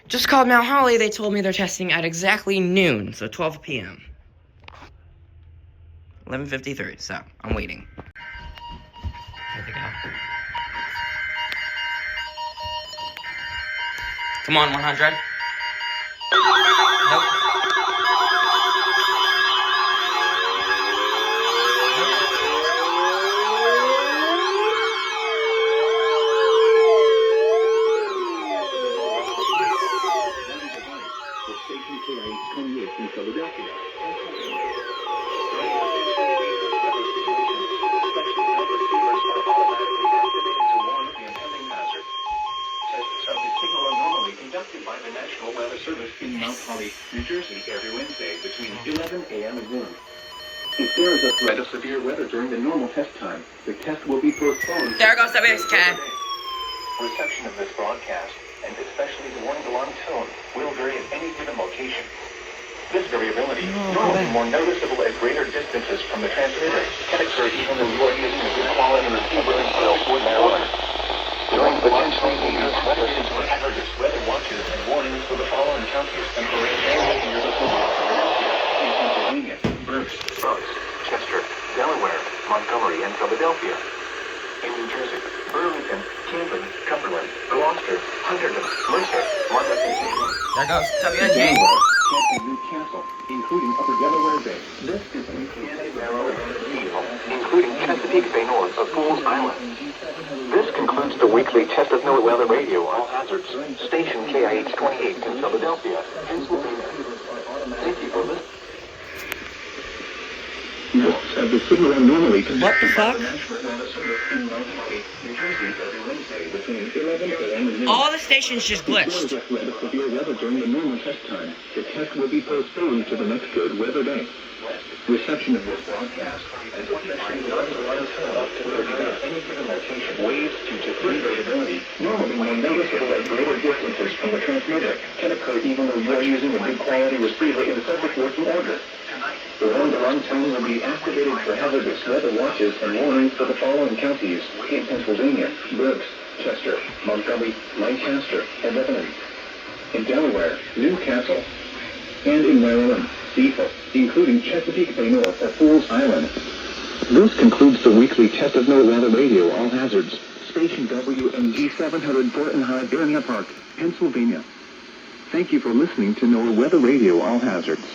Just called Mount Holly. They told me they're testing at exactly noon, so 12 p.m. 11:53, so I'm waiting. Here they go. Come on, 100. Nope. Station KIH 28 in Philadelphia. Conducted by the National Weather Service in Mount Holly, New Jersey, every Wednesday between 11 a.m. and noon. If there is a threat of severe weather during the normal test time, the test will be postponed. There goes WXK. Reception of this broadcast, and especially the warning alarm tone, will vary at any given location. This variability, normally more noticeable at greater distances from the transmitter, can occur even though you are using a good quality receiver in Westwood, Maryland. During potentially dangerous weather systems, hazardous weather watches and warnings for the following counties and areas near the Pennsylvania, Berks, Chester, Delaware, Montgomery, and Philadelphia. In New Jersey, Burlington, Camden, Cumberland, Gloucester, Hunterdon, Mercer, Monmouth, and Salem. There goes WNJ. And Newcastle, including Upper Delaware Bay. This is including Chesapeake Bay North of Fools Island. This concludes the weekly Test of NOAA Weather Radio All Hazards, station KIH 28 in Philadelphia, Pennsylvania. Thank you for listening. Of the signal normally What the fuck? All the stations just glitched. Severe weather during the normal test time. The test will be postponed to the next good weather day. Reception of this broadcast and waves due to variability, normally more noticeable at greater distances from the transmitter, can occur even though you are using a good quality receiver in subject working order. The warning alarm tone will be activated for hazardous weather watches and warnings for the following counties in Pennsylvania: Berks, Chester, Montgomery, Lancaster, and Lebanon. In Delaware, Newcastle. And in Maryland, Cecil, including Chesapeake Bay North of Fools Island. This concludes the weekly Test of NOAA Weather Radio All Hazards, station WMG 704 in Hibernia Park, Pennsylvania. Thank you for listening to NOAA Weather Radio All Hazards.